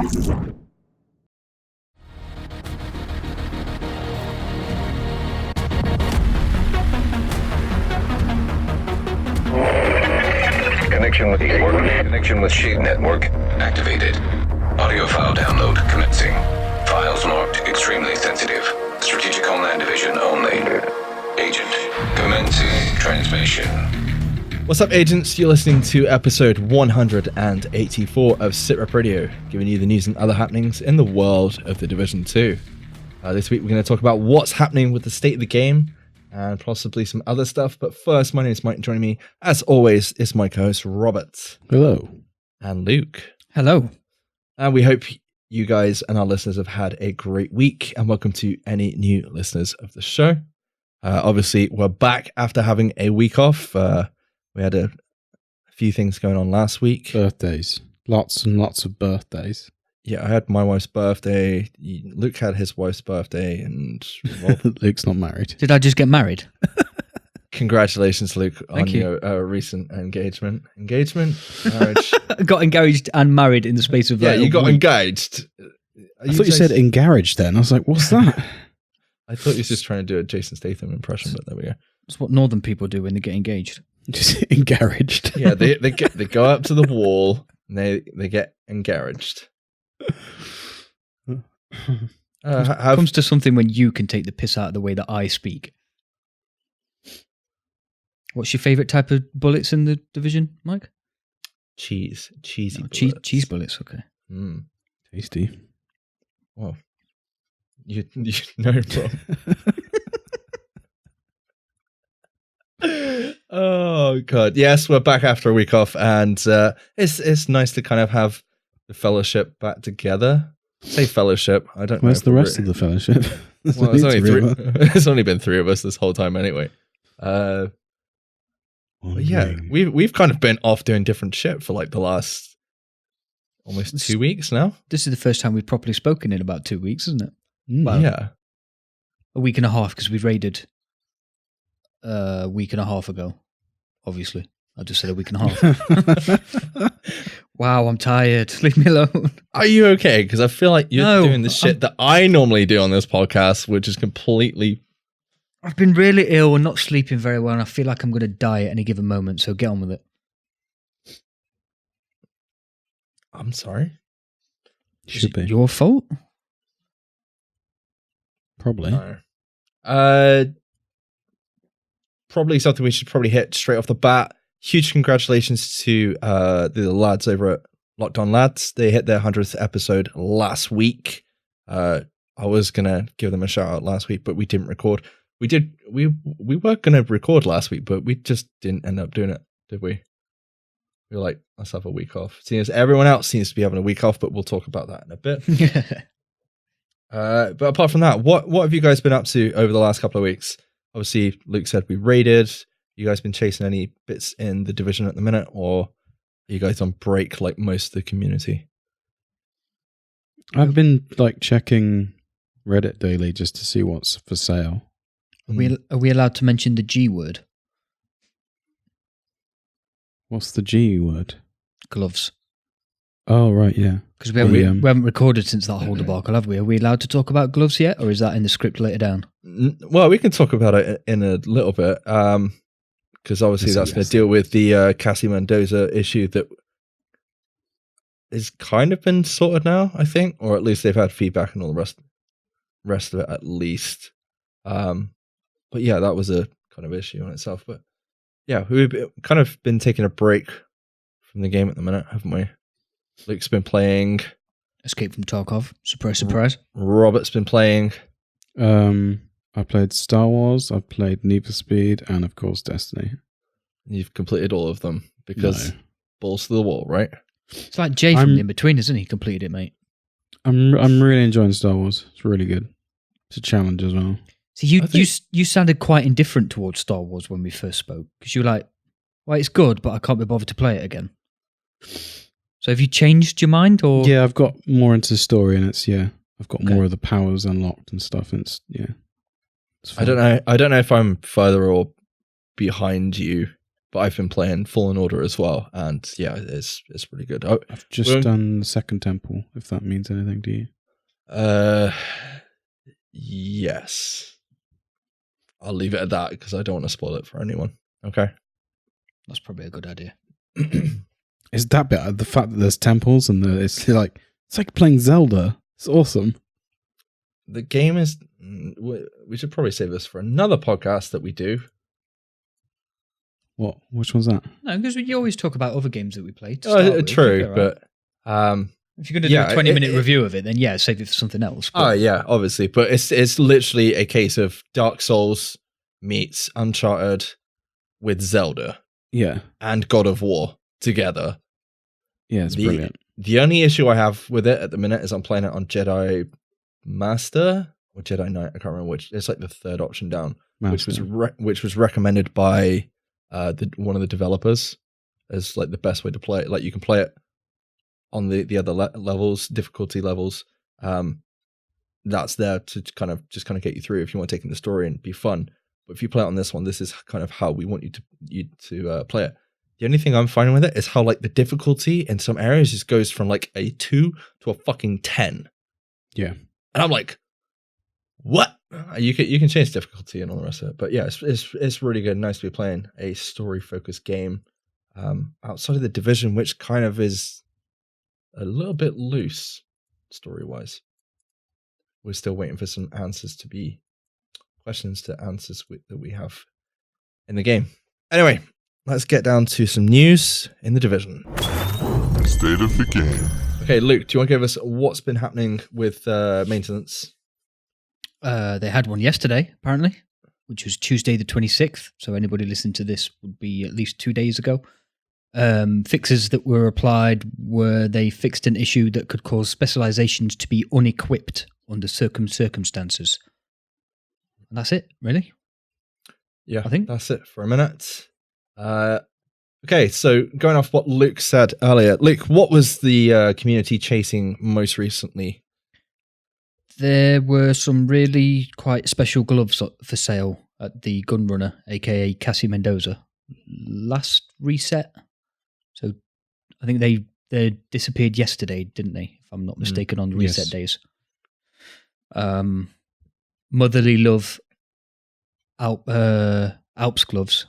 Connection with Shade Network activated. Audio file download commencing. Files marked extremely sensitive. Strategic Homeland Division only. Agent commencing transmission. What's up, agents? You're listening to episode 184 of SITREP Radio, giving you the news and other happenings in the world of the Division 2. This week we're going to talk about what's happening with the state of the game and possibly some other stuff. But first, my name is Mike, and joining me, as always, is my co-host Robert. Hello. And Luke. Hello. And we hope you guys and our listeners have had a great week, and welcome to any new listeners of the show. Obviously, we're back after having a week off. We had a few things going on last week. Birthdays. Lots and lots of birthdays. Yeah, I had my wife's birthday. Luke had his wife's birthday, and Luke's not married. Did I just get married? Congratulations, Luke, on you. your recent engagement. Marriage. Got engaged and married in the space of Yeah, like you a got week. engaged. I thought you said Engaraged then. I was like, what's that? I thought you were just trying to do a Jason Statham impression, but there we go. That's what northern people do when they get engaged. Just Engaraged. Yeah, they go up to the wall and they get engaraged. Comes to something when you can take the piss out of the way that I speak. What's your favourite type of bullets in the Division, Mike? Cheesy bullets. Cheese bullets, okay. Tasty. Well, you know from. Oh god, yes, we're back after a week off, and it's nice to kind of have the fellowship back together. Say fellowship. I don't know. Where's the rest of the fellowship? Well, it's only three. It's only been three of us this whole time, anyway. But yeah, we've kind of been off doing different shit for like the last almost 2 weeks now. This is the first time we've properly spoken in about 2 weeks, isn't it? Well, yeah, a week and a half because we raided a week and a half ago. Obviously, I just said a week and a half. Wow, I'm tired. Leave me alone. Are you okay? Because I feel like you're doing the shit that I normally do on this podcast, which is completely... I've been really ill and not sleeping very well, and I feel like I'm going to die at any given moment, so get on with it. I'm sorry? Should be. Your fault? Probably. No. Probably something we should probably hit straight off the bat. Huge congratulations to the lads over at Lockdown Lads. They hit their 100th episode last week. I was gonna give them a shout out last week, but we didn't record. We were gonna record last week, but we just didn't end up doing it, did we? We were like, let's have a week off. Seeing as everyone else seems to be having a week off, but we'll talk about that in a bit. But apart from that, what have you guys been up to over the last couple of weeks? Obviously, Luke said we raided. You guys been chasing any bits in the Division at the minute, or are you guys on break like most of the community? I've been like checking Reddit daily just to see what's for sale. Are we allowed to mention the G word? What's the G word? Gloves. Oh, right, yeah. Because we haven't recorded since that whole debacle, have we? Are we allowed to talk about gloves yet, or is that in the script later down? Well, we can talk about it in a little bit, because obviously that's going to deal with the Cassie Mendoza issue that is kind of been sorted now, I think, or at least they've had feedback and all the rest of it at least. But yeah, that was a kind of issue on itself. But yeah, we've kind of been taking a break from the game at the minute, haven't we? Luke's been playing Escape from Tarkov. Surprise, surprise. Robert's been playing. I played Star Wars, I've played Need for Speed, and of course Destiny. You've completed all of them because balls to the wall, right? It's like Jay from In Between, isn't he? Completed it, mate. I'm really enjoying Star Wars. It's really good. It's a challenge as well. So you sounded quite indifferent towards Star Wars when we first spoke, because you were like, well, it's good, but I can't be bothered to play it again. So have you changed your mind, or? Yeah, I've got more into the story, and I've got more of the powers unlocked and stuff, and it's I don't know if I'm further or behind you but I've been playing Fallen Order as well, and yeah, it's really good. I've just done the second temple, if that means anything to you. Yes. I'll leave it at that because I don't want to spoil it for anyone. Okay. That's probably a good idea. Is that bit the fact that there's temples and it's like playing Zelda? It's awesome. The game is. We should probably save this for another podcast that we do. What? Which one's that? No, because you always talk about other games that we played. True, but if you're going to do a 20-minute review of it, then yeah, save it for something else. But... Oh yeah, obviously, but it's literally a case of Dark Souls meets Uncharted with Zelda, yeah, and God of War together. Yeah, it's brilliant. The only issue I have with it at the minute is I'm playing it on Jedi Master or Jedi Knight. I can't remember which. It's like the third option down, Master. which was recommended by one of the developers as like the best way to play it. Like you can play it on the other levels, difficulty levels. That's there to kind of get you through if you want to take in the story and be fun. But if you play it on this one, this is kind of how we want you to play it. The only thing I'm finding with it is how like the difficulty in some areas just goes from like a 2 to a fucking 10. Yeah. And I'm like, what? You can change difficulty and all the rest of it. But yeah, it's really good. Nice to be playing a story focused game outside of the Division, which kind of is a little bit loose story wise. We're still waiting for some questions to answers that we have in the game. Anyway, let's get down to some news in the Division. State of the game. Okay, Luke, do you want to give us what's been happening with maintenance? They had one yesterday, apparently, which was Tuesday the 26th. So anybody listening to this would be at least 2 days ago. Fixes that were applied were they fixed an issue that could cause specializations to be unequipped under circumstances. And that's it, really? Yeah, I think that's it for a minute. Okay, so going off what Luke said earlier, Luke, what was the community chasing most recently? There were some really quite special gloves for sale at the Gunrunner, aka Cassie Mendoza, last reset. So I think they disappeared yesterday, didn't they? If I'm not mistaken, on the reset days. Motherly Love Alps gloves,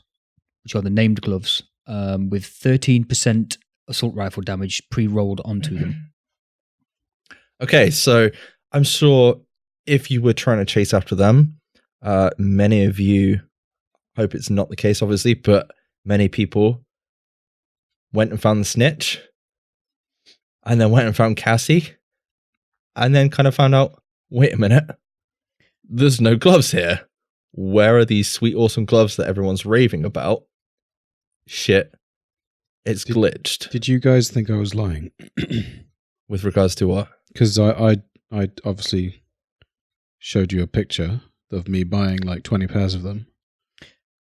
which are the named gloves, with 13% assault rifle damage pre-rolled onto them. Okay, so I'm sure if you were trying to chase after them, many of you, hope it's not the case, obviously, but many people went and found the snitch, and then went and found Cassie, and then kind of found out, wait a minute, there's no gloves here. Where are these sweet, awesome gloves that everyone's raving about? Shit, it's glitched. Did you guys think I was lying? With regards to what? Because I obviously showed you a picture of me buying like 20 pairs of them.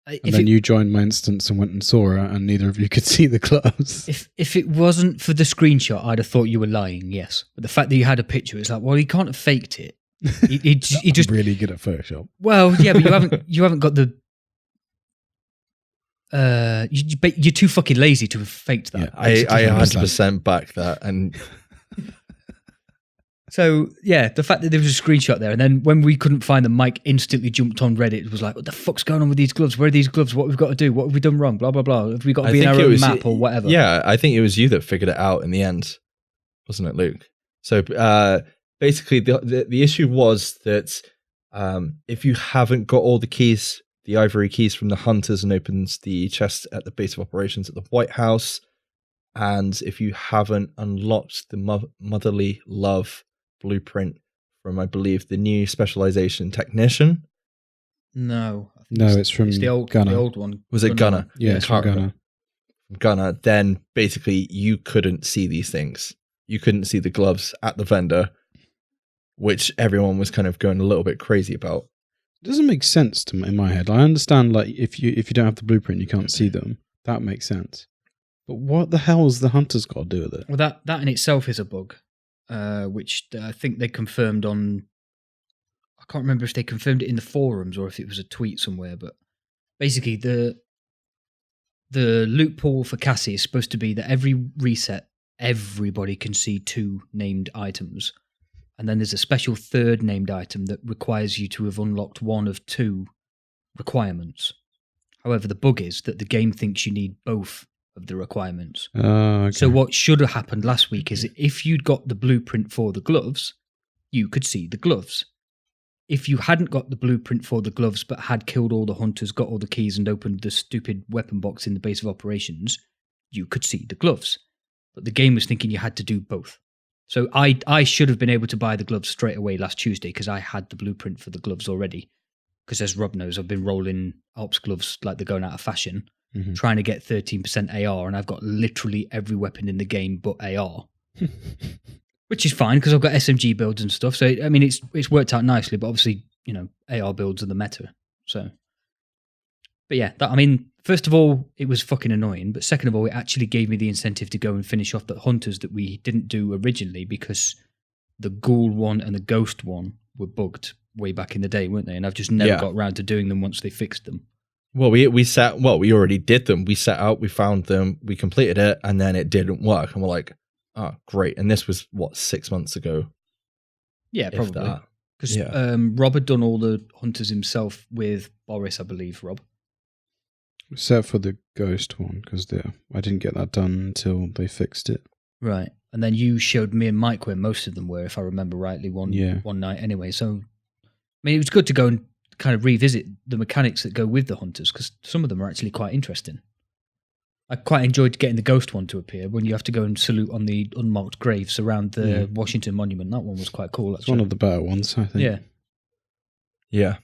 And then you joined my instance and went and saw her, and neither of you could see the gloves. If it wasn't for the screenshot, I'd have thought you were lying, yes. But the fact that you had a picture, it's like, well, he can't have faked it. He just really good at Photoshop. Well, yeah, but you haven't got the. You're too fucking lazy to have faked that. Yeah, I 100% back that, and so yeah, the fact that there was a screenshot there, and then when we couldn't find them, Mike instantly jumped on Reddit. It was like, "What the fuck's going on with these gloves? Where are these gloves? What have we got to do? What have we done wrong? Blah blah blah. Have we got to be in our own map or whatever?" Yeah, I think it was you that figured it out in the end, wasn't it, Luke? So basically, the issue was that if you haven't got all the keys, the ivory keys from the hunters, and opens the chest at the base of operations at the White House, and if you haven't unlocked the Motherly Love blueprint from, I believe, the new specialization technician. No, it's from the old one. Was it Gunner? Yeah, it's from Gunner. Gunner. Then basically, you couldn't see these things. You couldn't see the gloves at the vendor, which everyone was kind of going a little bit crazy about. It doesn't make sense to me in my head. I understand, like, if you don't have the blueprint, you can't see them. That makes sense. But what the hell has the hunters got to do with it? Well, that in itself is a bug, which I think they confirmed on. I can't remember if they confirmed it in the forums or if it was a tweet somewhere. But basically, the the loophole for Cassie is supposed to be that every reset, everybody can see 2 named items. And then there's a special 3rd named item that requires you to have unlocked one of 2 requirements. However, the bug is that the game thinks you need both of the requirements. Okay. So what should have happened last week is if you'd got the blueprint for the gloves, you could see the gloves. If you hadn't got the blueprint for the gloves but had killed all the hunters, got all the keys and opened the stupid weapon box in the base of operations, you could see the gloves. But the game was thinking you had to do both. So I should have been able to buy the gloves straight away last Tuesday because I had the blueprint for the gloves already. Because as Rob knows, I've been rolling Alps gloves like they're going out of fashion, trying to get 13% AR, and I've got literally every weapon in the game but AR. Which is fine because I've got SMG builds and stuff. So I mean, it's worked out nicely. But obviously, you know, AR builds are the meta. So, but yeah, first of all, it was fucking annoying. But second of all, it actually gave me the incentive to go and finish off the hunters that we didn't do originally because the ghoul one and the ghost one were bugged way back in the day, weren't they? And I've just never got around to doing them once they fixed them. Well, we already did them. We set out, we found them, we completed it, and then it didn't work. And we're like, oh, great. And this was, 6 months ago? Yeah, probably. Because Rob had done all the hunters himself with Boris, I believe, Rob. Except for the ghost one, because I didn't get that done until they fixed it. Right. And then you showed me and Mike where most of them were, if I remember rightly, one night anyway. So, I mean, it was good to go and kind of revisit the mechanics that go with the hunters, because some of them are actually quite interesting. I quite enjoyed getting the ghost one to appear when you have to go and salute on the unmarked graves around the Washington Monument. That one was quite cool. It's one of the better ones, I think. Yeah.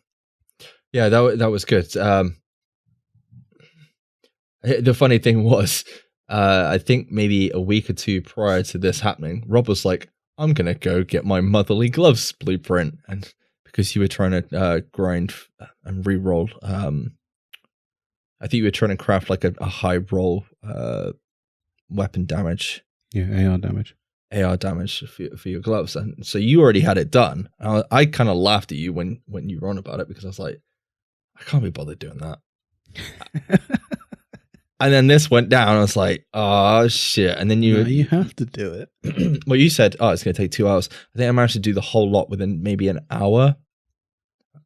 That was good. The funny thing was, I think maybe a week or 2 prior to this happening, Rob was like, "I'm gonna go get my motherly gloves blueprint," and because you were trying to grind and re-roll. I think you were trying to craft like a high roll weapon damage. Yeah, AR damage. AR damage for your gloves. And so you already had it done. I kind of laughed at you when you were on about it because I was like, I can't be bothered doing that. And then this went down. I was like, oh, shit. And then you have to do it. Well, you said, it's going to take 2 hours. I think I managed to do the whole lot within maybe an hour,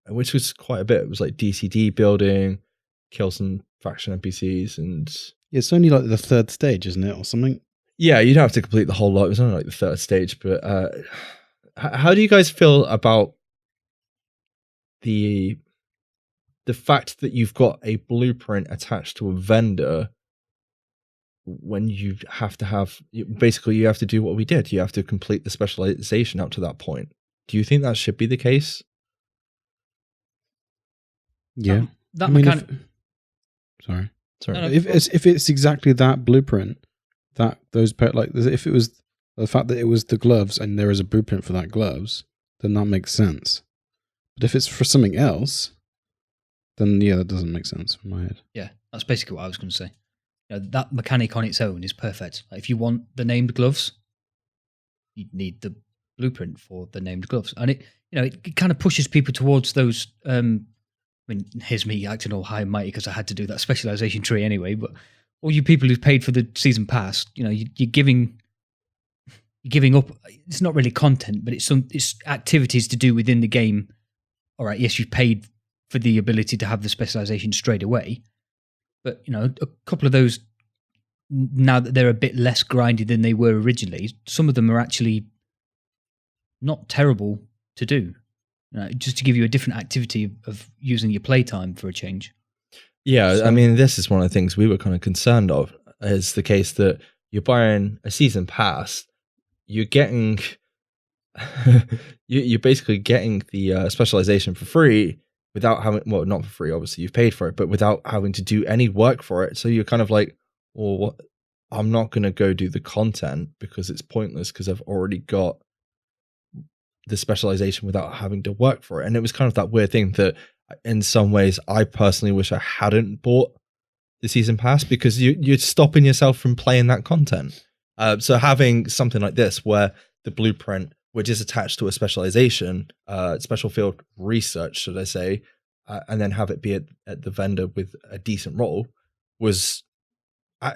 which was quite a bit. It was like DCD building, kill some faction NPCs, and it's only like the 3rd stage, isn't it, or something? Yeah, you don't have to complete the whole lot. It was only like the 3rd stage. But how do you guys feel about the fact that you've got a blueprint attached to a vendor when you have to basically you have to do what we did? You have to complete the specialization up to that point. Do you think that should be the case? Yeah. Sorry. No, if it's exactly that blueprint, if it was the fact that it was the gloves and there is a blueprint for that gloves, then that makes sense. But if it's for something else, then that doesn't make sense in my head. Yeah, that's basically what I was going to say. That mechanic on its own is perfect. Like, if you want the named gloves, you need the blueprint for the named gloves, and it kind of pushes people towards those. I mean, here's me acting all high and mighty because I had to do that specialization tree anyway. But all you people who've paid for the season pass, you're giving up. It's not really content, but it's activities to do within the game. All right, yes, you've paid for the ability to have the specialization straight away, but a couple of those, now that they're a bit less grindy than they were originally, some of them are actually not terrible to do. Just to give you a different activity of using your playtime for a change. Yeah, so, I mean, this is one of the things we were kind of concerned of, is the case that you're buying a season pass, you're getting, you're basically getting the specialization for free without having, well, not for free, obviously you've paid for it, but without having to do any work for it. So you're kind of like, well, what? I'm not going to go do the content because it's pointless because I've already got the specialization without having to work for it. And it was kind of that weird thing that in some ways I personally wish I hadn't bought the season pass, because you're stopping yourself from playing that content. So having something like this where the blueprint, which is attached to a specialization, special field research, should I say, and then have it be at the vendor with a decent role, was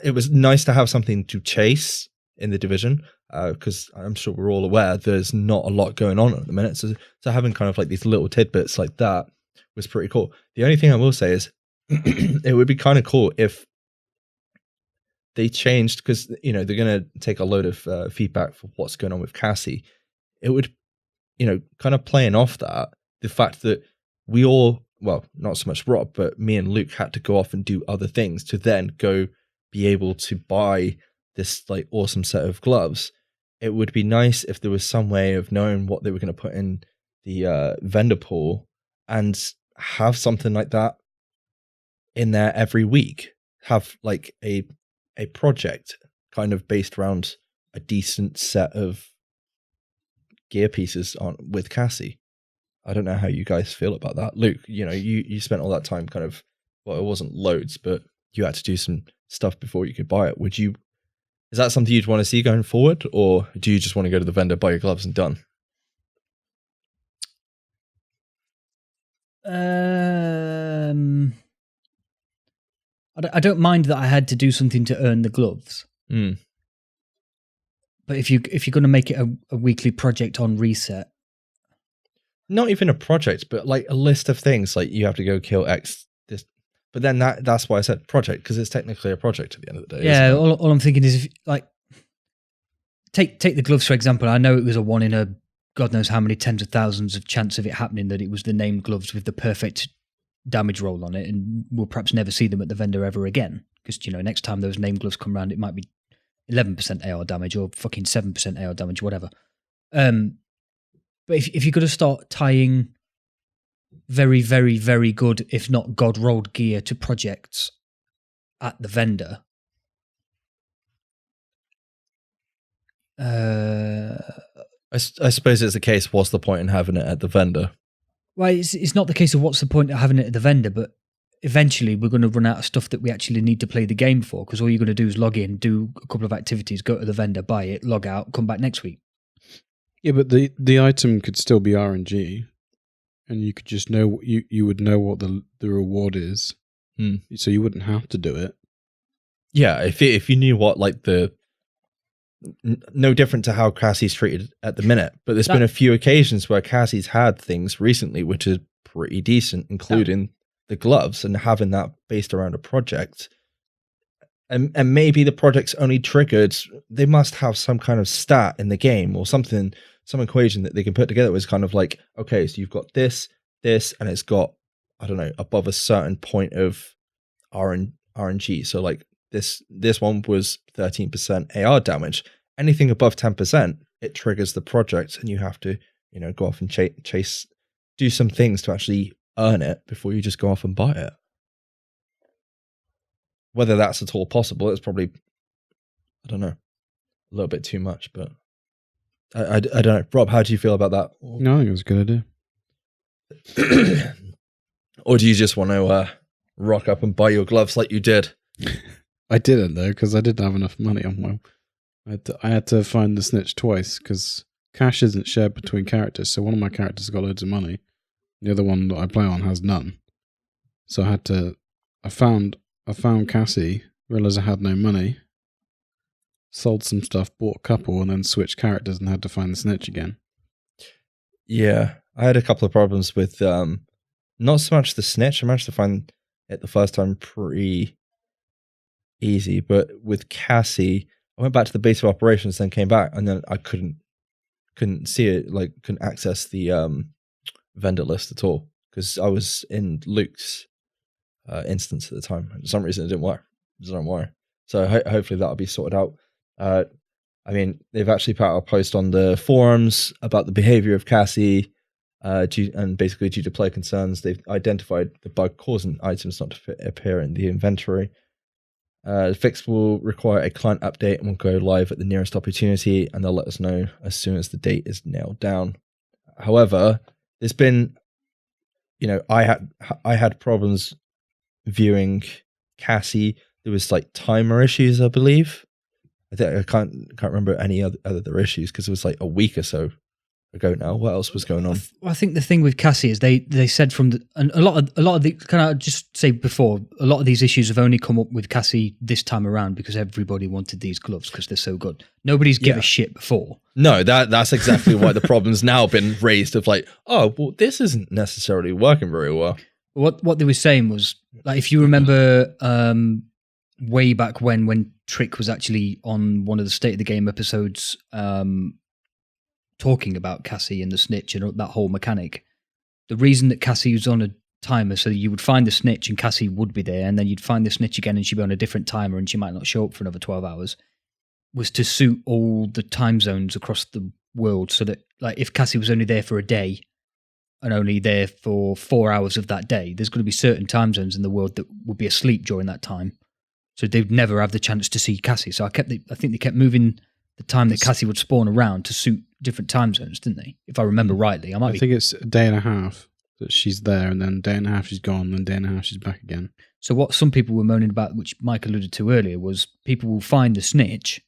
it was nice to have something to chase in the division, because I'm sure we're all aware there's not a lot going on at the minute. So having kind of like these little tidbits like that was pretty cool. The only thing I will say is it would be kind of cool if they changed, because they're going to take a load of feedback for what's going on with Cassie. It would, kind of playing off that, the fact that we all, well, not so much Rob, but me and Luke had to go off and do other things to then go be able to buy this like awesome set of gloves. It would be nice if there was some way of knowing what they were going to put in the vendor pool and have something like that in there every week. Have like a project kind of based around a decent set of gear pieces on with Cassie. I don't know how you guys feel about that. Luke, you spent all that time kind of, well, it wasn't loads, but you had to do some stuff before you could buy it. Is that something you'd want to see going forward, or do you just want to go to the vendor, buy your gloves and done? I don't mind that I had to do something to earn the gloves. Mm. But if you're going to make it a weekly project on reset, not even a project, but like a list of things, like you have to go kill X. This, but then that's why I said project, because it's technically a project at the end of the day. Yeah, all I'm thinking is, if, like, take the gloves for example. I know it was a 1 in a God knows how many tens of thousands of chance of it happening that it was the named gloves with the perfect damage roll on it, and we'll perhaps never see them at the vendor ever again, because next time those named gloves come around, it might be 11% AR damage or fucking 7% AR damage, whatever. But if you're going to start tying very, very, very good, if not God-rolled gear to projects at the vendor, I suppose it's the case, what's the point in having it at the vendor? Well, it's not the case of what's the point of having it at the vendor, but eventually we're going to run out of stuff that we actually need to play the game for, because all you're going to do is log in, do a couple of activities, go to the vendor, buy it, log out, come back next week. Yeah, but the item could still be RNG, and you could just know, you would know what the reward is, so you wouldn't have to do it. Yeah, if you knew what, like, no different to how Cassie's treated at the minute, but there's been a few occasions where Cassie's had things recently which are pretty decent, including the gloves, and having that based around a project. And maybe the project's only triggered, they must have some kind of stat in the game or something, some equation that they can put together. Was kind of like, okay, so you've got this, and it's got, I don't know, above a certain point of RNG. So like this one was 13% AR damage. Anything above 10%, it triggers the project, and you have to, go off and chase, do some things to actually earn it before you just go off and buy it. Whether that's at all possible, it's probably, I don't know, a little bit too much, but I don't know. Rob, how do you feel about that? No, I think it was a good idea. Or do you just want to rock up and buy your gloves like you did? I didn't, though, because I didn't have enough money on my... I had to find the snitch twice, because cash isn't shared between characters, so one of my characters got loads of money. The other one that I play on has none. So I found Cassie, realised I had no money, sold some stuff, bought a couple, and then switched characters and had to find the snitch again. Yeah, I had a couple of problems with not so much the snitch. I managed to find it the first time pretty easy, but with Cassie, I went back to the base of operations, then came back, and then I couldn't see it, like couldn't access the vendor list at all, because I was in Luke's instance at the time. For some reason it didn't work. Don't worry. So hopefully that'll be sorted out. I mean, they've actually put out a post on the forums about the behavior of Cassie, due to player concerns. They've identified the bug causing items not to appear in the inventory. The fix will require a client update and will go live at the nearest opportunity, and they'll let us know as soon as the date is nailed down. However, there's been, I had problems viewing Cassie. There was like timer issues, I believe. I can't remember any other issues, because it was like a week or so ago now. What else was going on? I think the thing with Cassie is they said and a lot of the, can I just say before, a lot of these issues have only come up with Cassie this time around because everybody wanted these gloves because they're so good. Nobody's give a shit before. No, that's exactly why the problem's now been raised of like, oh, well, this isn't necessarily working very well. What they were saying was, like, if you remember way back when Trick was actually on one of the State of the Game episodes talking about Cassie and the snitch and that whole mechanic, the reason that Cassie was on a timer, so you would find the snitch and Cassie would be there, and then you'd find the snitch again and she'd be on a different timer and she might not show up for another 12 hours, was to suit all the time zones across the world, so that, like, if Cassie was only there for a day and only there for 4 hours of that day, there's going to be certain time zones in the world that would be asleep during that time. So they'd never have the chance to see Cassie. So I think they kept moving the time that Cassie would spawn around to suit different time zones, didn't they? If I remember rightly. I think it's a day and a half that she's there, and then a day and a half she's gone, and then a day and a half she's back again. So what some people were moaning about, which Mike alluded to earlier, was people will find the snitch,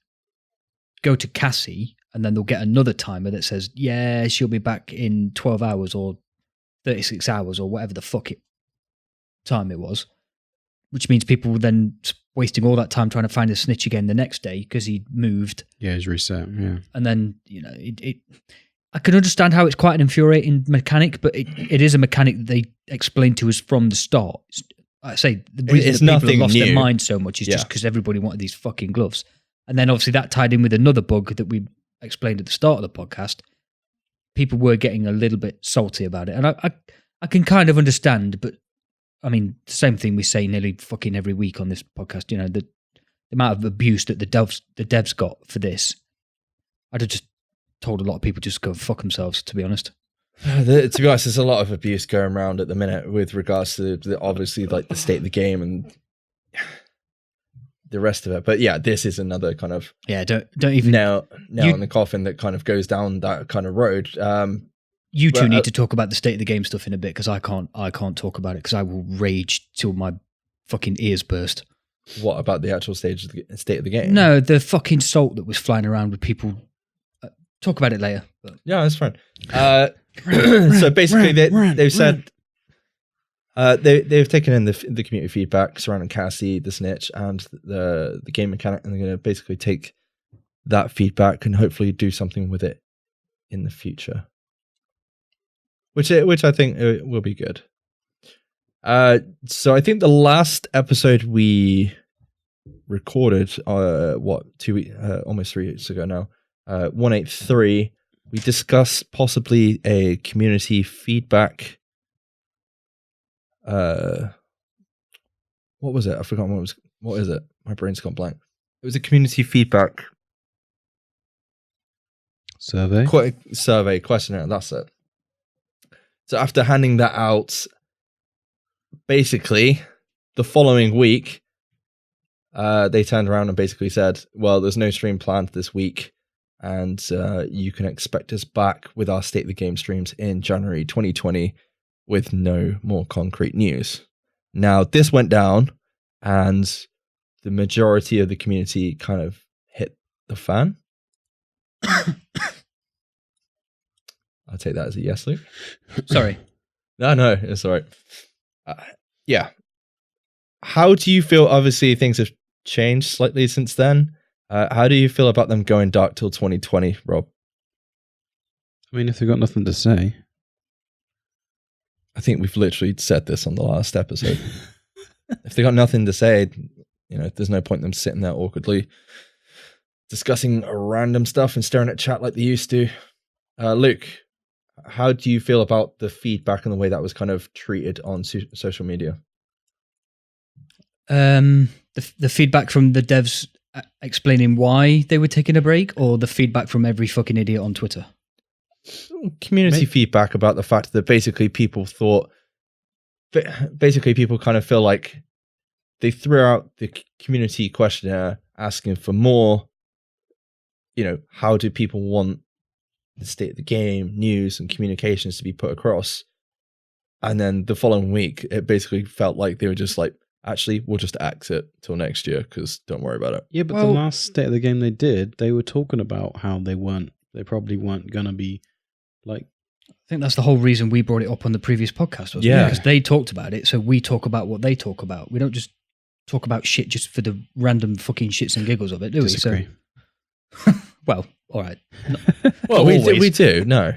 go to Cassie, and then they'll get another timer that says, yeah, she'll be back in 12 hours or 36 hours or whatever the fuck time it was, which means people were then wasting all that time trying to find a snitch again the next day because he'd moved. Yeah, he's reset, yeah. And then, I can understand how it's quite an infuriating mechanic, but it is a mechanic that they explained to us from the start. I say the reason that people have lost their mind so much is just because everybody wanted these fucking gloves. And then obviously that tied in with another bug that we explained at the start of the podcast. People were getting a little bit salty about it. And I can kind of understand, but I mean, the same thing we say nearly fucking every week on this podcast, the amount of abuse that the devs got for this. I'd have just told a lot of people just go fuck themselves, to be honest. To be honest, there's a lot of abuse going around at the minute with regards to obviously like the state of the game and the rest of it. But yeah, this is another kind of don't even nail in the coffin that kind of goes down that kind of road. You two need to talk about the state of the game stuff in a bit, because I can't talk about it because I will rage till my fucking ears burst. What about the actual state of the game? No, the fucking salt that was flying around with people. Talk about it later. Yeah, that's fine. So basically, they've said they've taken in the community feedback surrounding Cassie, the snitch, and the game mechanic, and they're going to basically take that feedback and hopefully do something with it in the future. Which I think will be good. So I think the last episode we recorded, 2 weeks, almost 3 weeks ago now, 183, we discussed possibly a community feedback. What was it? I forgot what is it? My brain's gone blank. It was a community feedback survey questionnaire. That's it. So after handing that out, basically, the following week, they turned around and basically said, well, there's no stream planned this week, and you can expect us back with our State of the Game streams in January 2020 with no more concrete news. Now, this went down, and the majority of the community kind of hit the fan. I'll take that as a yes, Luke. Sorry. No, it's all right. Yeah. How do you feel? Obviously, things have changed slightly since then. How do you feel about them going dark till 2020, Rob? I mean, if they've got nothing to say. I think we've literally said this on the last episode. If they got nothing to say, there's no point in them sitting there awkwardly discussing random stuff and staring at chat like they used to. Luke, how do you feel about the feedback and the way that was kind of treated on social media? The feedback from the devs explaining why they were taking a break, or the feedback from every fucking idiot on Twitter? Community feedback about the fact that basically people kind of feel like they threw out the community questionnaire asking for more, how do people want the state of the game, news and communications to be put across? And then the following week, it basically felt like they were just like, actually, we'll just exit till next year because don't worry about it. Yeah, but the last State of the Game they did, they were talking about how they probably weren't going to be Like, I think that's the whole reason we brought it up on the previous podcast. Wasn't Yeah. Because they talked about it, so we talk about what they talk about. We don't just talk about shit just for the random fucking shits and giggles of it, do disagree. we? So, well, all right. Well, we do. No.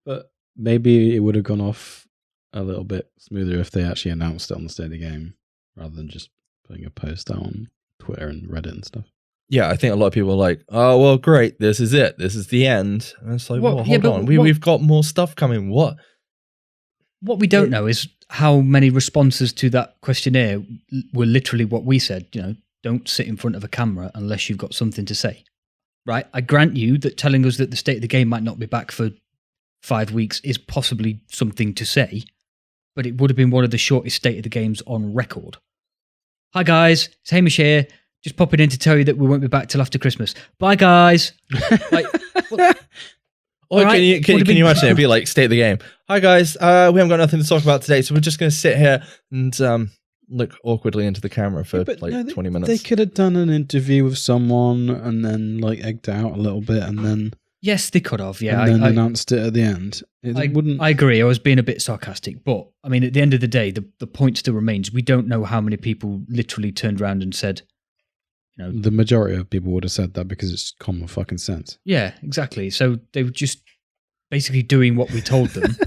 But maybe it would have gone off a little bit smoother if they actually announced it on the state of the game rather than just putting a post out on Twitter and Reddit and stuff. Yeah, I think a lot of people are like, oh, well, great. This is it. This is the end. And it's like, Well, well, yeah, hold but on. what- We've got more stuff coming. What? What we don't know is how many responses to that questionnaire were literally what we said. Don't sit in front of a camera unless you've got something to say. Right? I grant you that telling us that the state of the game might not be back for 5 weeks is possibly something to say, but it would have been one of the shortest state of the games on record. Hi guys, it's Hamish here. Just popping in to tell you that we won't be back till after Christmas. Bye guys. Like, what? Or Right, can you would have been- imagine it'd be like state of the game? Hi guys, we haven't got nothing to talk about today, so we're just going to sit here and look awkwardly into the camera for But like no, 20 minutes. They could have done an interview with someone and then like egged it out a little bit and then Yes, they could have. Yeah, and then I announced it at the end. It wouldn't. I agree. I was being a bit sarcastic, but I mean, at the end of the day, the point still remains. We don't know how many people literally turned around and said, The majority of people would have said that because it's common fucking sense. yeah, exactly. So they were just basically doing what we told them,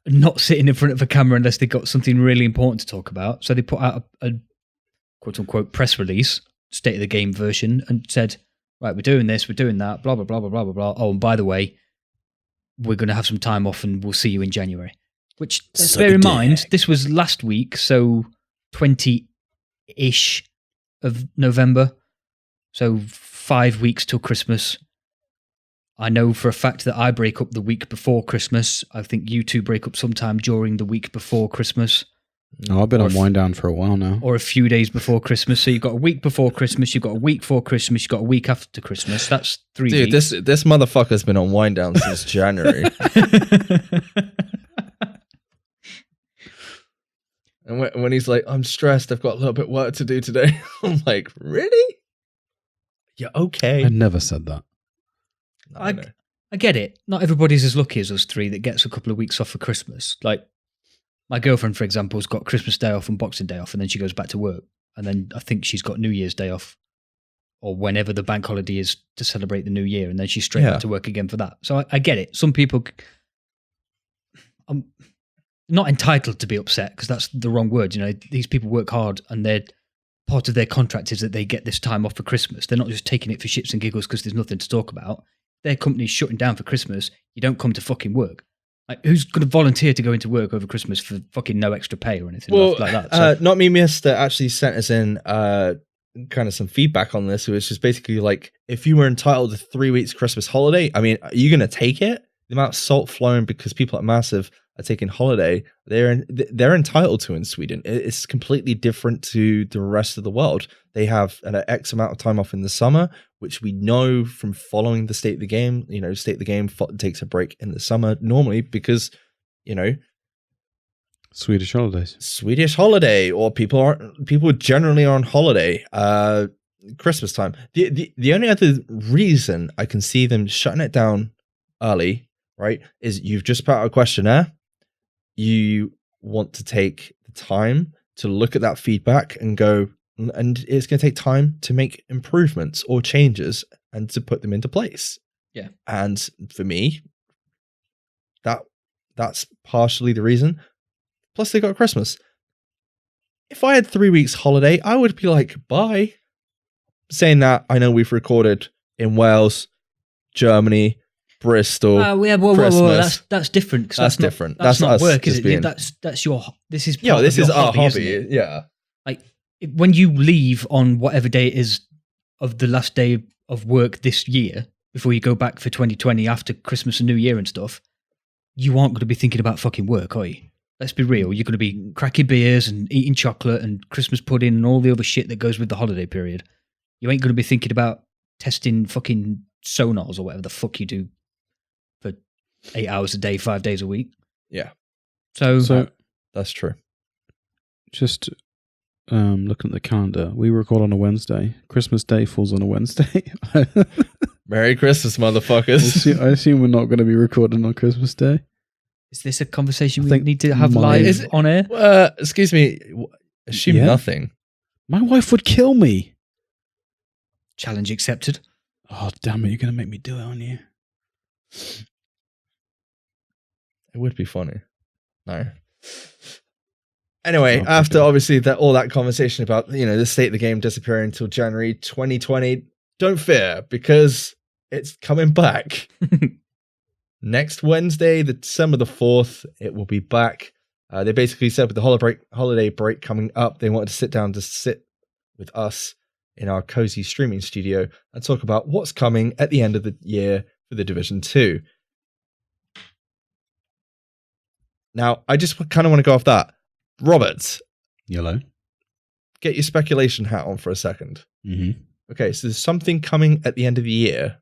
not sitting in front of a camera unless they got something really important to talk about. So they put out a quote unquote press release, state of the game version, and said, right, we're doing this, we're doing that, blah, blah, blah, blah, blah, blah, blah. Oh, and by the way, we're going to have some time off and we'll see you in January. Which, let's Suck bear a in mind, dick. this was last week, so 20-ish of November. So 5 weeks till Christmas. I know for a fact that I break up the week before Christmas. I think you two break up sometime during the week before Christmas. No, I've been Or on wind down for a while now. Or a few days before Christmas. So you've got a week before Christmas, you've got a week before Christmas, you've got a week after Christmas. That's 3 Dude, weeks. this motherfucker's been on wind down since January. And when he's like, I'm stressed, I've got a little bit of work to do today. I'm like, really? Yeah, okay. I never said that. I know. I get it. Not everybody's as lucky as us three that gets a couple of weeks off for Christmas. Like, my girlfriend, for example, has got Christmas Day off and Boxing Day off, and then she goes back to work. And then I think she's got New Year's Day off, or whenever the bank holiday is to celebrate the new year, and then she's straight Yeah. back to work again for that. So I get it. Some people, I'm not entitled to be upset because that's the wrong word. These people work hard, and they're part of their contract is that they get this time off for Christmas. They're not just taking it for shits and giggles because there's nothing to talk about. Their company's shutting down for Christmas. You don't come to fucking work. Like, who's going to volunteer to go into work over Christmas for fucking no extra pay or anything like that? So, Not Me Mister actually sent us in kind of some feedback on this. It was just basically like, if you were entitled to 3 weeks Christmas holiday, I mean, are you going to take it? The amount of salt flowing because people at Massive are taking holiday, they're entitled to in Sweden. It's completely different to the rest of the world. They have an X amount of time off in the summer, which we know from following the state of the game. State of the game takes a break in the summer normally because, Swedish holidays. Swedish holiday, or people generally are on holiday. Christmas time. The only other reason I can see them shutting it down early, right, is you've just put out a questionnaire. You want to take the time to look at that feedback and go, and it's going to take time to make improvements or changes and to put them into place. Yeah. And for me, that's partially the reason. Plus, they got Christmas. If I had 3 weeks holiday, I would be like, bye. Saying that, I know we've recorded in Wales, Germany, Bristol. Christmas. That's different. 'cause That's not- different. That's That's not us work, is just it? being- That's your. This is. Yeah, part this of is your our isn't hobby. it? Yeah. Like, when you leave on whatever day it is of the last day of work this year, before you go back for 2020 after Christmas and New Year and stuff, you aren't going to be thinking about fucking work, are you? Let's be real. You're going to be cracking beers and eating chocolate and Christmas pudding and all the other shit that goes with the holiday period. You ain't going to be thinking about testing fucking sonars or whatever the fuck you do for 8 hours a day, 5 days a week. Yeah. So That's true. Just looking at the calendar, we record on a Wednesday. Christmas Day falls on a Wednesday. Merry Christmas, motherfuckers. I assume we're not going to be recording on Christmas Day. Is this a conversation we think need to have my- live on air? Excuse me. Assume Yeah. nothing. My wife would kill me. Challenge accepted. Oh, damn it. You're going to make me do it, aren't you? It would be funny. No. Anyway, Oh, after okay. obviously all that conversation about, the state of the game disappearing until January 2020, don't fear, because it's coming back. Next Wednesday, December the 4th, it will be back. They basically said with the holiday break coming up, they wanted to sit with us in our cozy streaming studio and talk about what's coming at the end of the year for the Division 2. Now, I just kind of want to go off that. Robert, Yellow. get your speculation hat on for a second. Mm-hmm. Okay, so there's something coming at the end of the year.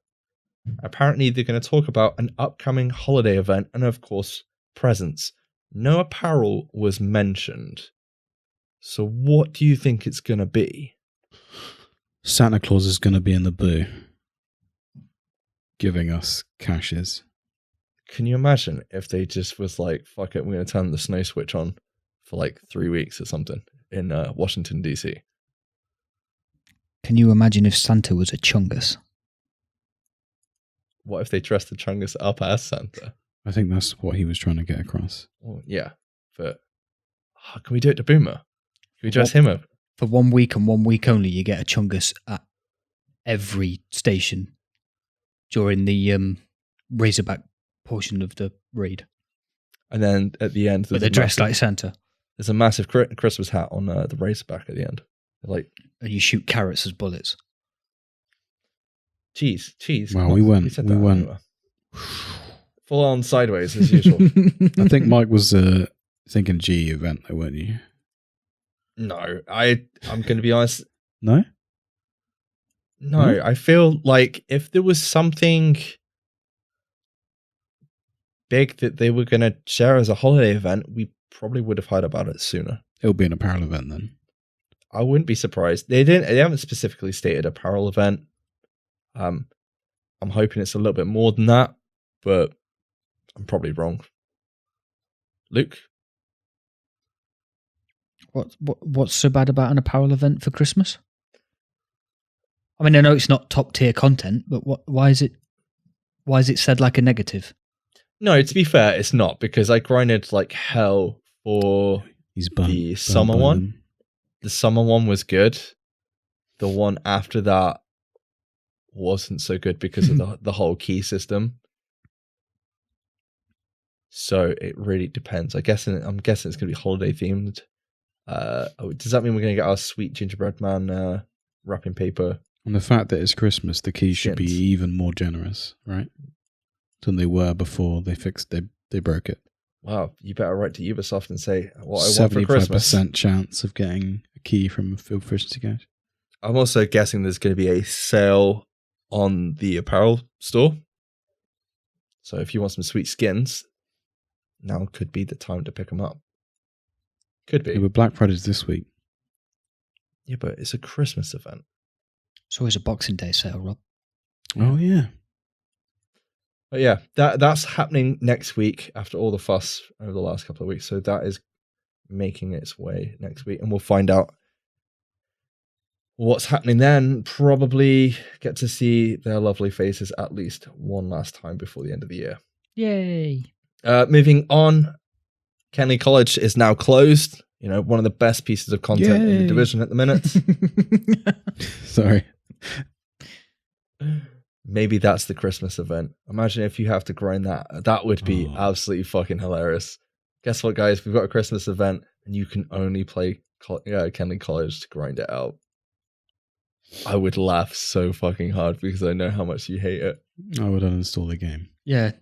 Apparently, they're going to talk about an upcoming holiday event and, of course, presents. No apparel was mentioned. So what do you think it's going to be? Santa Claus is going to be in the boo, giving us caches. Can you imagine if they just was like, fuck it, we're going to turn the snow switch on for like 3 weeks or something in Washington, D.C.? Can you imagine if Santa was a chungus? What if they dressed the Chungus up as Santa? I think that's what he was trying to get across. Well, yeah, but can we do it to Boomer? Can we dress him up? For 1 week and 1 week only, you get a chungus at every station during the Razorback portion of the raid. And then at the end, But they're dressed like Santa. there's a massive Christmas hat on the Razorback at the end. Like, And you shoot carrots as bullets. cheese. Wow, Come we on, went- said we that went. anywhere. Full on sideways as usual. I think Mike was thinking G event, though, weren't you? No, I'm going to be honest. No? No, I feel like if there was something big that they were going to share as a holiday event, we probably would have heard about it sooner. It'll be an apparel event then. I wouldn't be surprised. They haven't specifically stated apparel event. I'm hoping it's a little bit more than that, but I'm probably wrong. Luke? What's so bad about an apparel event for Christmas? I mean, I know it's not top tier content, but why is it said like a negative? No, to be fair, it's not, because I grinded like hell for He's burned. the burned summer by one. them. The summer one was good. The one after that wasn't so good because of the whole key system. So it really depends. I'm guessing it's going to be holiday themed. Does that mean we're going to get our sweet gingerbread man wrapping paper? And the fact that it's Christmas, the keys should be Shins. even more generous, right? Than they were before they broke it. Wow, you better write to Ubisoft and say what I want for Christmas. 75% chance of getting a key from a field efficiency cache. I'm also guessing there's going to be a sale on the apparel store. So if you want some sweet skins, now could be the time to pick them up. Could be. Yeah, but Black Friday's this week. Yeah, but it's a Christmas event. It's always a Boxing Day sale, Rob. Oh, yeah. But yeah, that's happening next week after all the fuss over the last couple of weeks. So that is making its way next week, and we'll find out what's happening then. Probably get to see their lovely faces at least one last time before the end of the year. Yay! Moving on, Kenley College is now closed. You know, one of the best pieces of content in the Yay. division at the minute. Sorry. Maybe that's the Christmas event. Imagine if you have to grind that. That would be Oh. absolutely fucking hilarious. Guess what, guys? We've got a Christmas event, and you can only play Kenley College to grind it out. I would laugh so fucking hard because I know how much you hate it. I would uninstall the game. Yeah,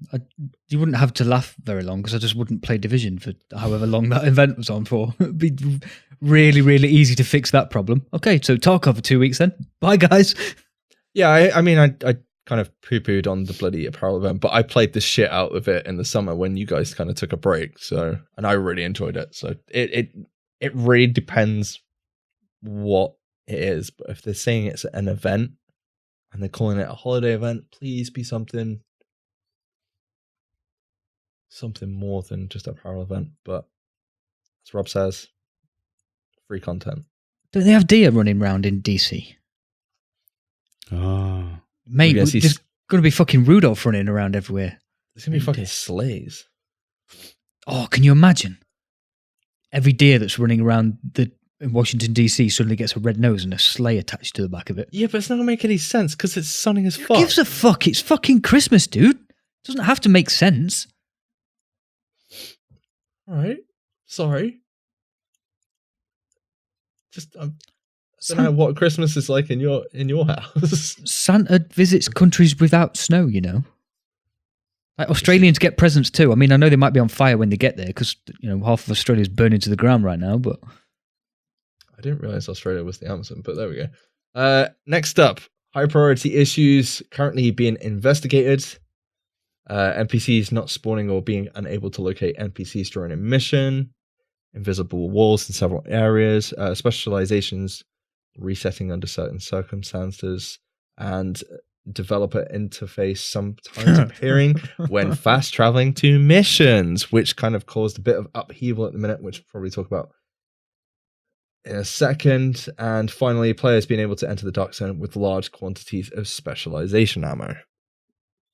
you wouldn't have to laugh very long because I just wouldn't play Division for however long that event was on for. It'd be really, really easy to fix that problem. Okay, so Tarkov for 2 weeks then. Bye, guys. Yeah, I mean, I kind of poo-pooed on the bloody apparel event, but I played the shit out of it in the summer when you guys kind of took a break. So, and I really enjoyed it. So it really depends what it is. But if they're saying it's an event, and they're calling it a holiday event. Please be something more than just a apparel event. But as Rob says, free content. Don't they have deer running around in DC? Oh. Mate, there's going to be fucking Rudolph running around everywhere. There's going to be fucking sleighs. Oh, can you imagine? Every deer that's running around in Washington, D.C. suddenly gets a red nose and a sleigh attached to the back of it. Yeah, but it's not going to make any sense because it's sunny as fuck. Who gives a fuck? It's fucking Christmas, dude. It doesn't have to make sense. All right. Sorry. Just I don't know what Christmas is like in your house. Santa visits countries without snow, you know. Like Australians get presents too. I mean, I know they might be on fire when they get there because half of Australia's burning to the ground right now. But I didn't realize Australia was the Amazon. But there we go. Next up, high priority issues currently being investigated. NPCs not spawning or being unable to locate NPCs during a mission. Invisible walls in several areas. Specializations resetting under certain circumstances. And developer interface sometimes appearing when fast traveling to missions, which kind of caused a bit of upheaval at the minute, which we'll probably talk about in a second. And finally, players being able to enter the dark zone with large quantities of specialization ammo.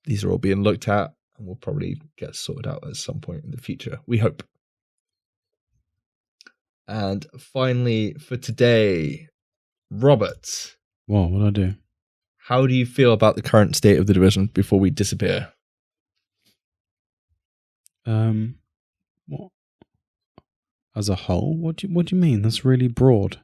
These are all being looked at and will probably get sorted out at some point in the future, we hope. And finally, for today, Robert. What would I do? How do you feel about the current state of the division before we disappear? What? As a whole? What do you mean? That's really broad.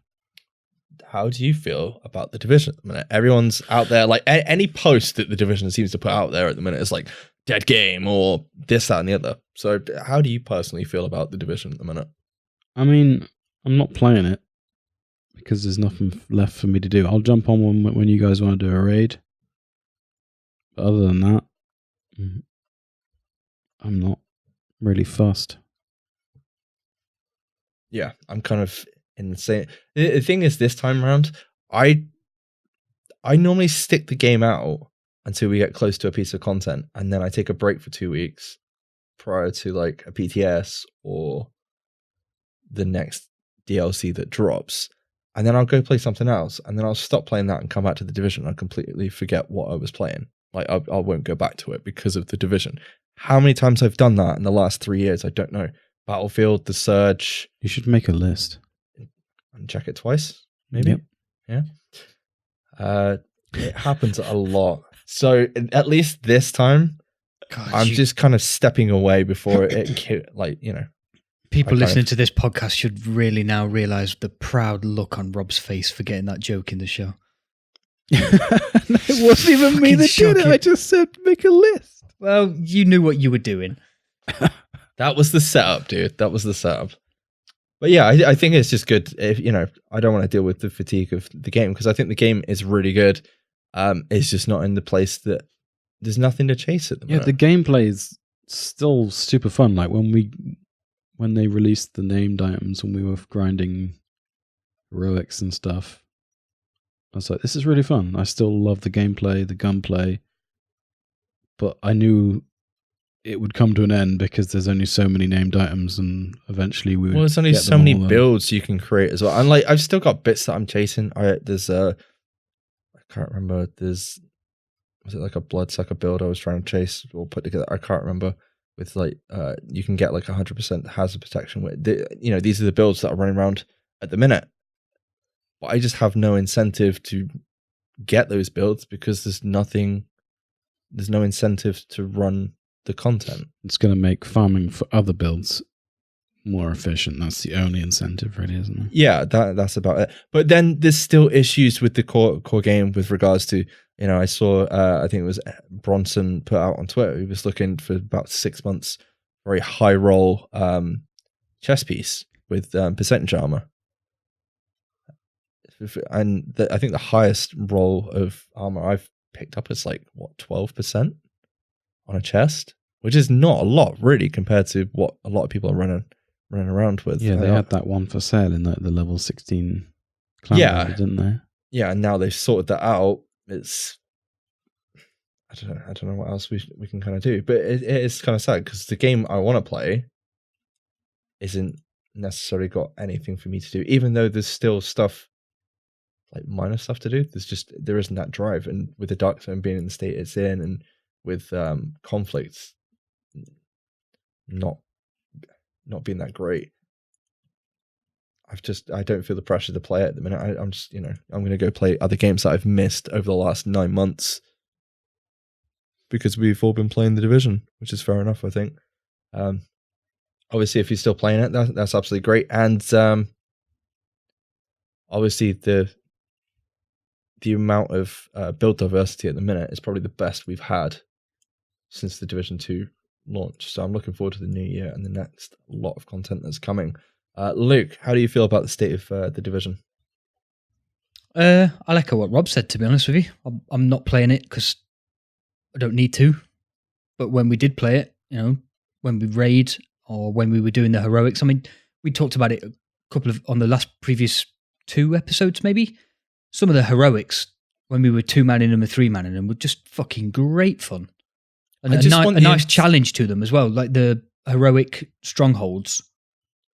How do you feel about the division at the minute? Everyone's out there, like any post that the division seems to put out there at the minute is like dead game or this, that, and the other. So how do you personally feel about the division at the minute? I mean, I'm not playing it because there's nothing left for me to do. I'll jump on when you guys want to do a raid. But other than that, I'm not really fussed. Yeah, I'm kind of in the same. The thing is, this time around, I normally stick the game out until we get close to a piece of content, and then I take a break for 2 weeks prior to like a PTS or the next DLC that drops, and then I'll go play something else, and then I'll stop playing that and come back to the division. I'll completely forget what I was playing. Like I won't go back to it because of the division. How many times I've done that in the last 3 years, I don't know. Battlefield, the Surge. You should make a list and check it twice, maybe. Yep. Yeah. It happens a lot. So at least this time, God, I'm just kind of stepping away before it, like, you know. People listening to this podcast should really now realize the proud look on Rob's face for getting that joke in the show. It wasn't even me that did it. I just said make a list. Well, you knew what you were doing. That was the setup, dude. That was the setup. But yeah, I think it's just good if, you know, I don't want to deal with the fatigue of the game because I think the game is really good. It's just not in the place that there's nothing to chase at the moment. Yeah, the gameplay is still super fun. Like when they released the named items when we were grinding heroics and stuff, I was like, this is really fun. I still love the gameplay, the gunplay, but I knew it would come to an end because there's only so many named items and eventually we would there's only so many builds you can create as well. And like, I've still got bits that I'm chasing. There's I can't remember. Was it like a bloodsucker build I was trying to chase or put together? I can't remember. With like, you can get like 100% hazard protection. You know, these are the builds that are running around at the minute. But I just have no incentive to get those builds because there's no incentive to run the content. It's going to make farming for other builds more efficient. That's the only incentive, really, isn't it? Yeah, that's about it. But then there's still issues with the core game with regards to, you know, I saw, I think it was Bronson put out on Twitter. He was looking for about 6 months for a high roll chest piece with percentage armor. And I think the highest roll of armor I've picked up is like, 12% on a chest, which is not a lot really compared to what a lot of people are running around with. Yeah, they had that one for sale in the level 16 clan level, didn't they? Yeah, and now they've sorted that out. It's I don't know what else we can kind of do, but it is kind of sad because the game I want to play isn't necessarily got anything for me to do, even though there's still stuff, like minor stuff to do. There isn't that drive, and with the Dark Zone being in the state it's in, and with conflicts not being that great, I don't feel the pressure to play it at the minute. I'm just, I'm going to go play other games that I've missed over the last 9 months because we've all been playing The Division, which is fair enough, I think. Obviously, if you're still playing it, that's absolutely great. And obviously, the amount of build diversity at the minute is probably the best we've had since the Division 2 launch. So I'm looking forward to the new year and the next lot of content that's coming. Luke, how do you feel about the state of the Division? I like what Rob said, to be honest with you. I'm not playing it because I don't need to. But when we did play it, when we raid or when we were doing the heroics, I mean, we talked about it on the previous 2 episodes, maybe. Some of the heroics, when we were 2-manning them or 3-manning them, were just fucking great fun. And a nice challenge to them as well. Like the heroic strongholds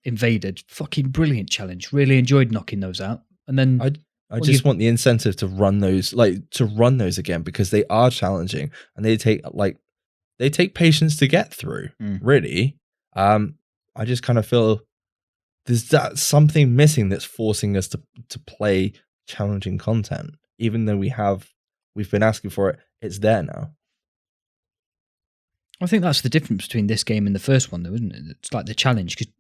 invaded. Fucking brilliant challenge. Really enjoyed knocking those out. And then I just want the incentive to run those, again, because they are challenging and they take patience to get through. Really. I just kind of feel there's something missing that's forcing us to play challenging content, even though we've been asking for it. It's there now. I think that's the difference between this game and the first one, though, isn't it? It's like the challenge, because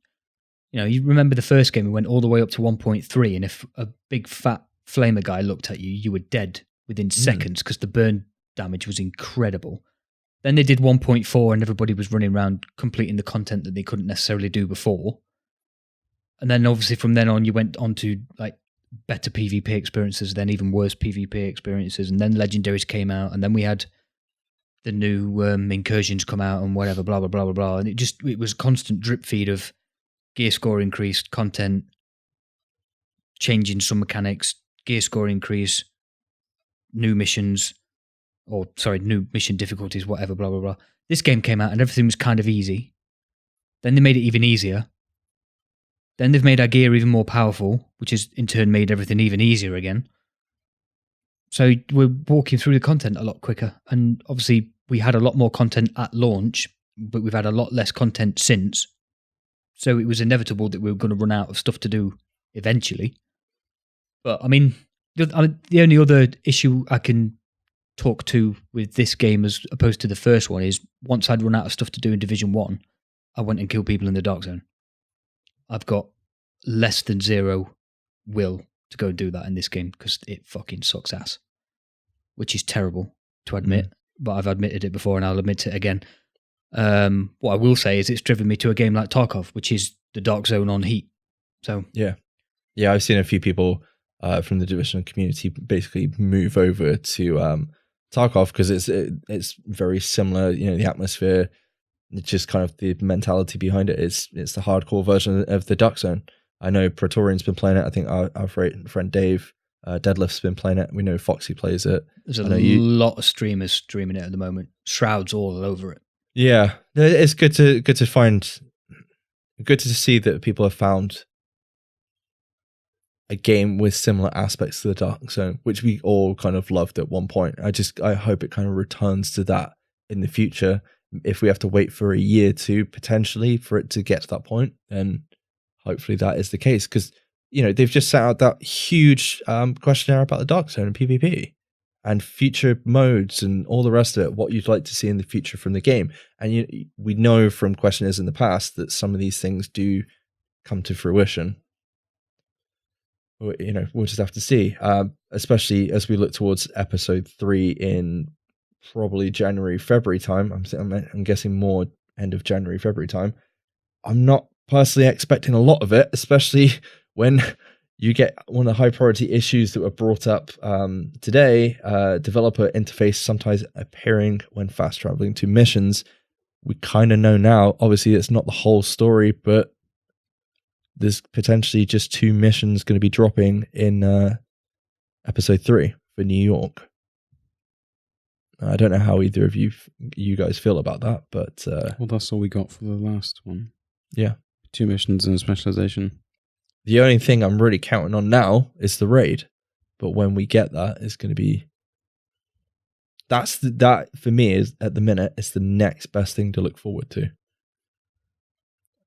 you remember the first game, we went all the way up to 1.3, and if a big fat flamer guy looked at you, you were dead within seconds because the burn damage was incredible. Then they did 1.4, and everybody was running around completing the content that they couldn't necessarily do before. And then obviously from then on, you went on to like better PvP experiences, then even worse PvP experiences, and then legendaries came out, and then we had the new incursions come out and whatever, blah, blah, blah, blah, blah. And it was a constant drip feed of gear score increased, content, changing some mechanics, gear score increase, new mission difficulties, whatever, blah, blah, blah. This game came out and everything was kind of easy. Then they made it even easier. Then they've made our gear even more powerful, which has in turn made everything even easier again. So we're walking through the content a lot quicker. And obviously we had a lot more content at launch, but we've had a lot less content since. So it was inevitable that we were going to run out of stuff to do eventually. But I mean, the only other issue I can talk to with this game as opposed to the first one is once I'd run out of stuff to do in Division 1, I went and killed people in the Dark Zone. I've got less than 0 will to go and do that in this game because it fucking sucks ass, which is terrible to admit, but I've admitted it before and I'll admit it again. What I will say is it's driven me to a game like Tarkov, which is the Dark Zone on heat. So yeah, I've seen a few people from the Division community basically move over to Tarkov because it's very similar. The atmosphere, it's just kind of the mentality behind it. It's the hardcore version of the Dark Zone. I know Praetorian's been playing it. I think our friend Dave Deadlift's been playing it. We know Foxy plays it. There's a lot of streamers streaming it at the moment. Shroud's all over it. Yeah, it's good to see that people have found a game with similar aspects to the Dark Zone, which we all kind of loved at one point. I hope it kind of returns to that in the future. If we have to wait for a year to potentially for it to get to that point, then hopefully that is the case. Because they've just set out that huge questionnaire about the Dark Zone and PvP and future modes and all the rest of it, what you'd like to see in the future from the game. And we know from questionnaires in the past that some of these things do come to fruition. We'll just have to see, especially as we look towards episode 3 in probably January, February time. I'm guessing more end of January, February time. I'm not personally expecting a lot of it, especially when you get one of the high priority issues that were brought up today, developer interface sometimes appearing when fast traveling to missions. We kind of know now, obviously it's not the whole story, but there's potentially just 2 missions going to be dropping in episode 3 for New York. I don't know how either of you guys feel about that, but well, that's all we got for the last one. Yeah. 2 missions and a specialization. The only thing I'm really counting on now is the raid. But when we get that, it's going to be... That, for me, is at the minute, it's the next best thing to look forward to.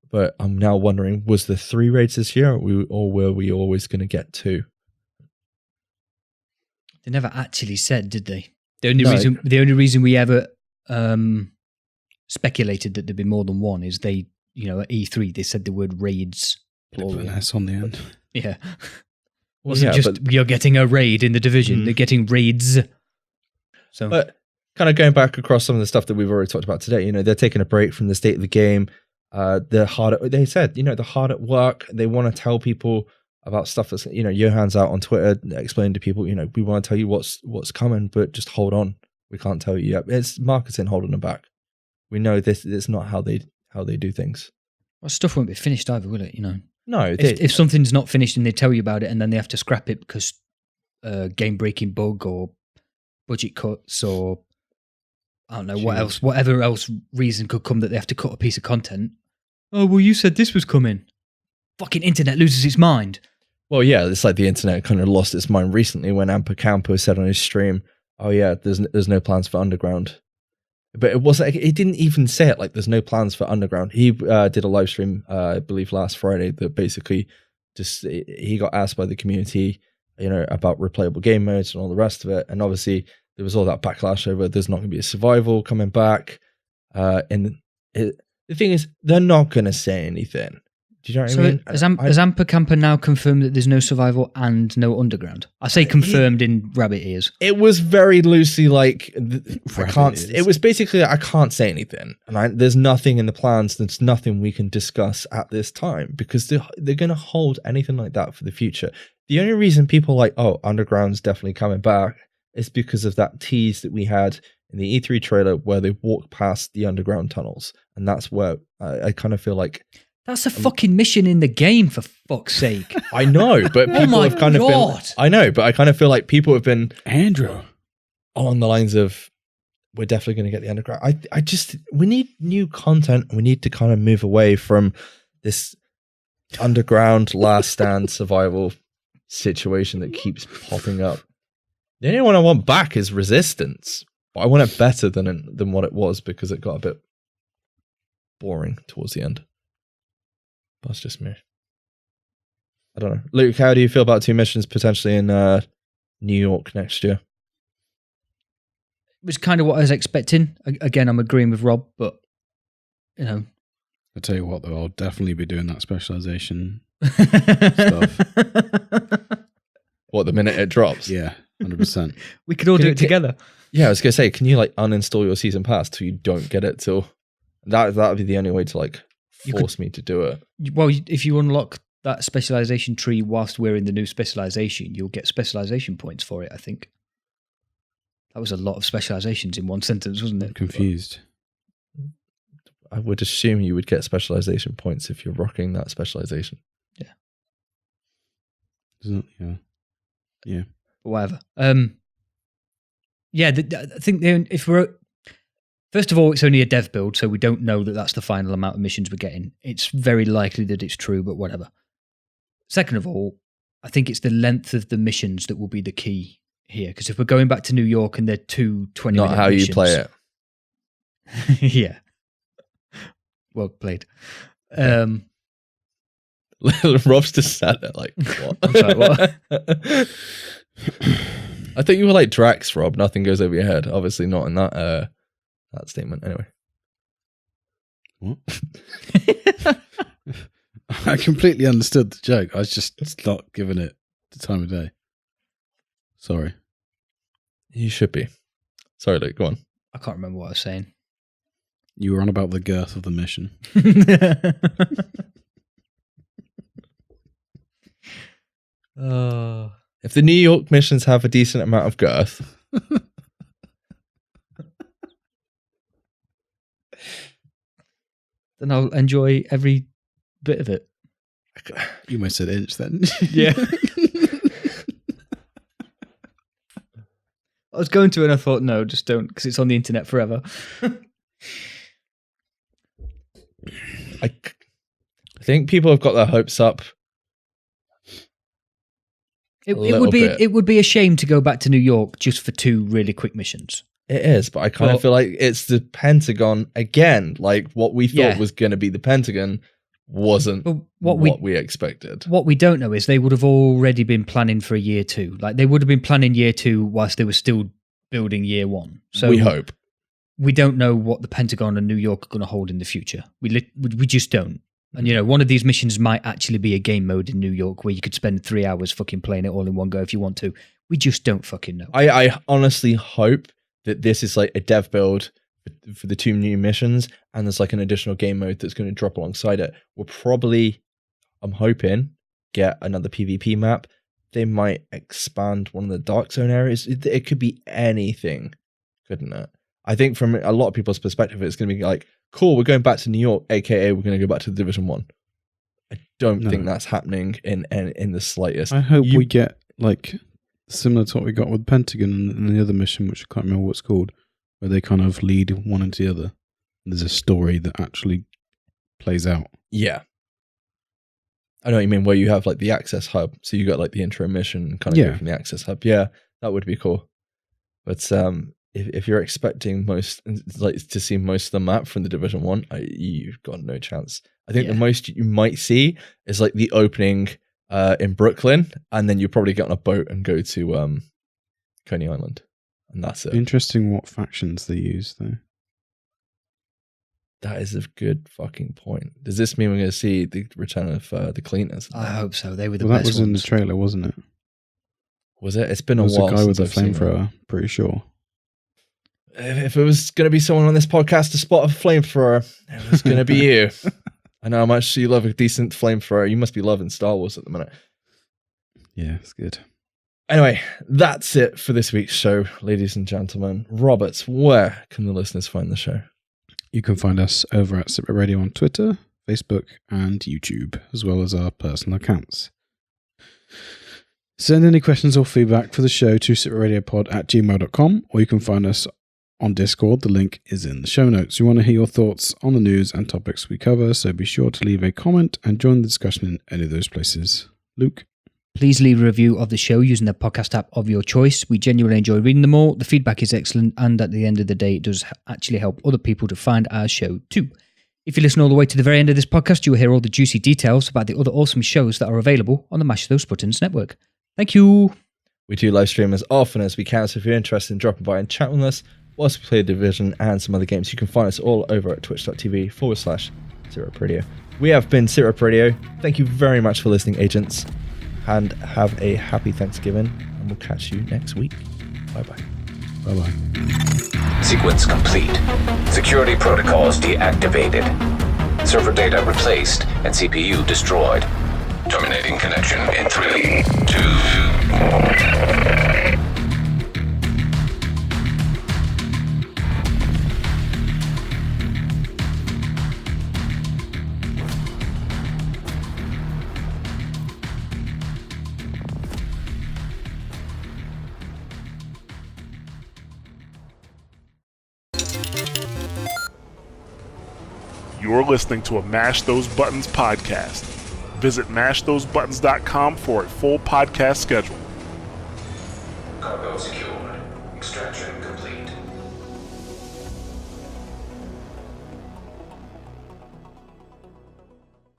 But I'm now wondering, was there 3 raids this year, or were we always going to get 2? They never actually said, did they? The only reason we ever speculated that there'd be more than 1 is they, at E3 they said the word raids. Put an S on the end. Yeah. You're getting a raid in the Division. They're getting raids. So, but kind of going back across some of the stuff that we've already talked about today, they're taking a break from the state of the game. They're they said, they're hard at work. They want to tell people about stuff that's, Johan's out on Twitter explaining to people, we want to tell you what's coming, but just hold on. We can't tell you yet. It's marketing holding them back. We know this is not how they do things. Well, stuff won't be finished either, will it? No. If something's not finished and they tell you about it and then they have to scrap it because game-breaking bug or budget cuts or I don't know whatever else reason could come that they have to cut a piece of content. Oh, well, you said this was coming. Fucking internet loses its mind. Well, yeah, it's like the internet kind of lost its mind recently when Amper Campo said on his stream, "Oh yeah, there's no plans for Underground." But it wasn't. He didn't even say it like there's no plans for Underground. He did a live stream, I believe, last Friday that basically just he got asked by the community, about replayable game modes and all the rest of it. And obviously there was all that backlash over there's not going to be a survival coming back. The thing is, they're not going to say anything. Do you know what I mean? Has Amper Camper now confirmed that there's no survival and no underground? I say confirmed in rabbit ears. It was very loosely like it was basically I can't say anything, and there's nothing in the plans. There's nothing we can discuss at this time because they're going to hold anything like that for the future. The only reason people are like, oh, Underground's definitely coming back is because of that tease that we had in the E3 trailer where they walked past the underground tunnels, and that's where I kind of feel like. That's a fucking mission in the game, for fuck's sake. I know, but people have kind of been... I know, but I kind of feel like people have been... Andrew. On the lines of, we're definitely going to get the underground. We need new content. We need to kind of move away from this underground last stand survival situation that keeps popping up. The only one I want back is Resistance. But I want it better than what it was because it got a bit boring towards the end. That's just me. I don't know. Luke, how do you feel about 2 missions potentially in New York next year? It was kind of what I was expecting. Again, I'm agreeing with Rob, but, I'll tell you what, though, I'll definitely be doing that specialization stuff. What, the minute it drops? Yeah, 100%. We could all do it together. Yeah, I was going to say, can you uninstall your season pass till you don't get it till... That would be the only way to force me to do it. Well, if you unlock that specialization tree whilst we're in the new specialization, you'll get specialization points for it, I think. That was a lot of specializations in one sentence, wasn't it? I'm confused. I would assume you would get specialization points if you're rocking that specialization. Yeah. Isn't it? Yeah. But whatever. I think if we're... First of all, it's only a dev build, so we don't know that that's the final amount of missions we're getting. It's very likely that it's true, but whatever. Second of all, I think it's the length of the missions that will be the key here, because if we're going back to New York and they're 2 20-minute Not how missions, you play it. Yeah. Well played. Rob's just sat there like, what? I'm sorry, what? I thought you were like Drax, Rob. Nothing goes over your head. Obviously not in that statement. Anyway. What? I completely understood the joke. I was just not giving it the time of day. Sorry. You should be. Sorry, Luke. Go on. I can't remember what I was saying. You were on about the girth of the mission. If the New York missions have a decent amount of girth, then I'll enjoy every bit of it. You might said inch then. Yeah. I was going to, and I thought, no, just don't, because it's on the internet forever. I think people have got their hopes up. It would be a shame to go back to New York just for 2 really quick missions. It is, but I kind of feel like it's the Pentagon again. Like what we thought was going to be the Pentagon wasn't what we expected. What we don't know is they would have already been planning for a year 2. Like they would have been planning year 2 whilst they were still building year 1. So we hope. We don't know what the Pentagon and New York are going to hold in the future. We just don't. And, one of these missions might actually be a game mode in New York where you could spend 3 hours fucking playing it all in one go if you want to. We just don't fucking know. I honestly hope that this is like a dev build for the 2 new missions, and there's like an additional game mode that's going to drop alongside it. We'll probably, I'm hoping, get another PvP map. They might expand one of the Dark Zone areas. It could be anything, couldn't it? I think from a lot of people's perspective, it's going to be like, cool, we're going back to New York, aka we're going to go back to the Division 1. I don't think that's happening in the slightest. I hope we get like similar to what we got with Pentagon and the other mission, which I can't remember what it's called, where they kind of lead one into the other. There's a story that actually plays out. Yeah. I know what you mean, where you have like the access hub. So you got like the intro mission kind of go from the access hub. Yeah, that would be cool. But if you're expecting to see most of the map from the Division 1, you've got no chance. I think the most you might see is like the opening in Brooklyn, and then you probably get on a boat and go to Coney Island, and that's it. Interesting what factions they use, though. That is a good fucking point. Does this mean we're going to see the return of the cleaners? I hope so. They were the best best ones. That was in the trailer, wasn't it? Was it? It's been a while. There was a guy with a flamethrower, pretty sure. If it was going to be someone on this podcast to spot a flamethrower, it was going to be you. I know how much you love a decent flamethrower. You must be loving Star Wars at the minute. Yeah, it's good. Anyway, that's it for this week's show, ladies and gentlemen. Robert, where can the listeners find the show? You can find us over at SITREP Radio on Twitter, Facebook, and YouTube, as well as our personal accounts. Send any questions or feedback for the show to sitrepRadiopod@gmail.com, or you can find us on Discord. The link is in the show notes. We want to hear your thoughts on the news and topics we cover, so be sure to leave a comment and join the discussion in any of those places. Luke? Please leave a review of the show using the podcast app of your choice. We genuinely enjoy reading them all. The feedback is excellent, and at the end of the day, it does actually help other people to find our show too. If you listen all the way to the very end of this podcast, you will hear all the juicy details about the other awesome shows that are available on the Mash Those Buttons network. Thank you. We do live stream as often as we can, so if you're interested in dropping by and chatting with us whilst we play Division and some other games, you can find us all over at twitch.tv/SITREP Radio. We have been SITREP Radio. Thank you very much for listening, agents, and have a happy Thanksgiving, and we'll catch you next week. Bye-bye. Bye-bye. Sequence complete. Security protocols deactivated. Server data replaced and CPU destroyed. Terminating connection in 3, 2, 1. You're listening to a Mash Those Buttons podcast. Visit mashthosebuttons.com for a full podcast schedule. Cargo secure.